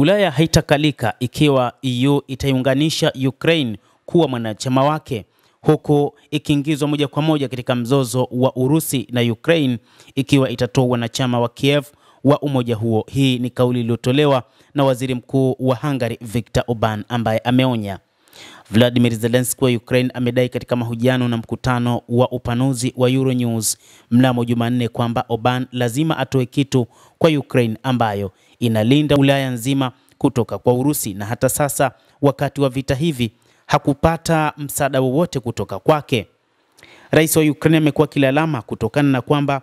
Ulaya haitakalika ikiwa EU itaiunganisha Ukraine kuwa mwanachama wake, huku ikiingizwa moja kwa moja katika mzozo wa Urusi na Ukraine ikiwa itatoa wanachama wa Kiev wa umoja huo. Hii ni kauli iliyotolewa na Waziri Mkuu wa Hungary Viktor Orban, ambaye ameonya. Vladimir Zelensky wa Ukraine amedai katika mahojiano na mkutano wa upanuzi wa Euronews mnamo Jumanne kwamba Orban lazima atoe kitu kwa Ukraine ambayo inalinda Ulaya nzima kutoka kwa Urusi, na hata sasa wakati wa vita hivi hakupata msaada wowote kutoka kwake. Rais wa Ukraine amekuwa kilalama kutokana na kwamba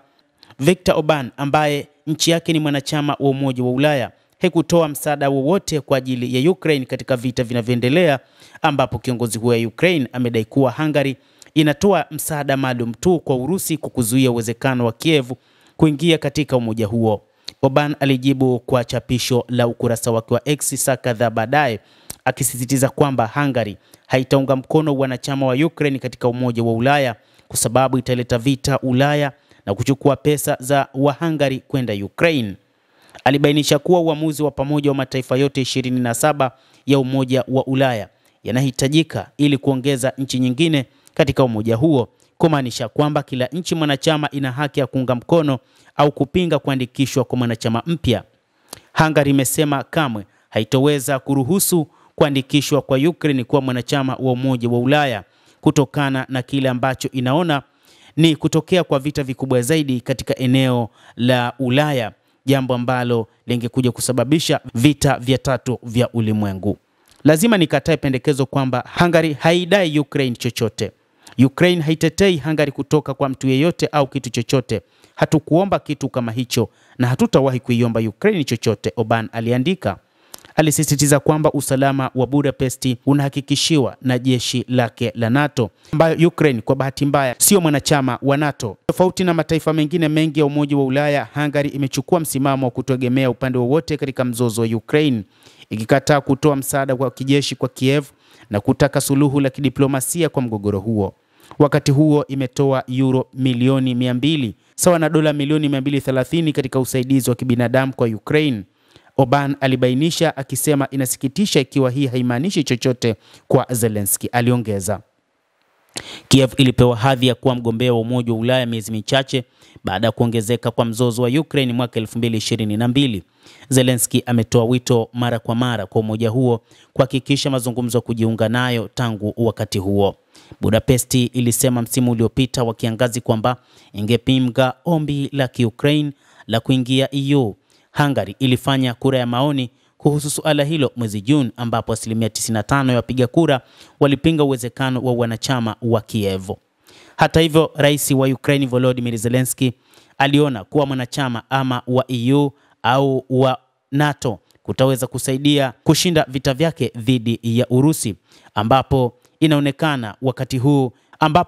Viktor Orban, ambaye nchi yake ni mwanachama wa Umoja wa Ulaya, hakutoa msaada wowote kwa ajili ya Ukraine katika vita vinavyoendelea, ambapo kiongozi huyo wa Ukraine amedai kuwa Hungary inatoa msaada maalum tu kwa Urusi kwa kuzuia uwezekano wa Kiev kuingia katika umoja huo. Orban alijibu kwa chapisho la ukurasa wake wa X saa kadhaa baadaye, akisisitiza kwamba Hungary haitaunga mkono wanachama wa Ukraine katika Umoja wa Ulaya kwa sababu italeta vita Ulaya na kuchukua pesa za Wahungary kwenda Ukraine. Alibainisha kuwa uamuzi wa pamoja wa mataifa yote 27 ya Umoja wa Ulaya yanahitajika ili kuongeza nchi nyingine katika umoja huo, kumaanisha kwamba kila nchi mwanachama ina haki ya kuunga mkono au kupinga kuandikishwa kwa mwanachama mpya. Hungary imesema kamwe haitoweza kuruhusu kuandikishwa kwa Ukraine kuwa mwanachama wa Umoja wa Ulaya kutokana na kile ambacho inaona ni kutokea kwa vita vikubwa zaidi katika eneo la Ulaya, jambo ambalo lingekuja kusababisha vita vya tatu vya ulimwengu. Lazima nikatae pendekezo kwamba Hungary haidai Ukraine chochote. Ukraine haitetei Hungary kutoka kwa mtu yeyote au kitu chochote. Hatukuomba kitu kama hicho na hatutawahi kuiomba Ukraine chochote, Orban aliandika. Alisisitiza kwamba usalama wa Budapest unahakikishiwa na jeshi lake la NATO, ambayo Ukraine kwa bahati mbaya sio mwanachama wa NATO. Tofauti na mataifa mengine mengi ya Umoja wa Ulaya, Hungary imechukua msimamo wa kutoegemea upande wowote katika mzozo wa Ukraine, ikikataa kutoa msaada wa kijeshi kwa Kiev na kutaka suluhu la kidiplomasia kwa mgogoro huo. Wakati huo imetoa euro milioni 200 sawa na dola milioni 230 katika usaidizi wa kibinadamu kwa Ukraine. Orban alibainisha akisema inasikitisha ikiwa hii haimaanishi chochote kwa Zelensky, aliongeza. Kiev ilipewa hadhi ya kuwa mgombea wa Umoja wa Ulaya miezi michache baada ya kuongezeka kwa mzozo wa Ukraine mwaka 2022. Zelensky ametoa wito mara kwa mara kwa umoja huo kuhakikisha mazungumzo ya kujiunga nayo tangu wakati huo. Budapest ilisema msimu uliopita wa kiangazi kwamba ingepinga ombi la Ukraine la kuingia EU. Hungary ilifanya kura ya maoni kuhusu suala hilo mwezi Juni, ambapo 95% ya wapiga kura walipinga uwezekano wa wanachama wa Kiev. Hata hivyo, rais wa Ukraine Volodymyr Zelensky aliona kuwa mwanachama ama wa EU au wa NATO kutaweza kusaidia kushinda vita vyake dhidi ya Urusi, ambapo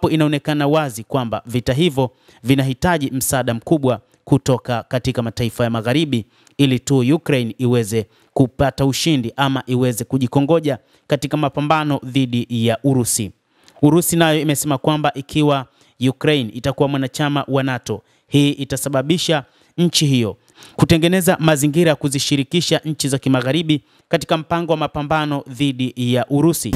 inaonekana wazi kwamba vita hivyo vinahitaji msaada mkubwa kutoka katika mataifa ya magharibi ili tu Ukraine iweze kupata ushindi ama iweze kujikongoja katika mapambano dhidi ya Urusi. Urusi nayo imesema kwamba ikiwa Ukraine itakuwa mwanachama wa NATO, hii itasababisha nchi hiyo kutengeneza mazingira ya kuzishirikisha nchi za kimagharibi katika mpango wa mapambano dhidi ya Urusi.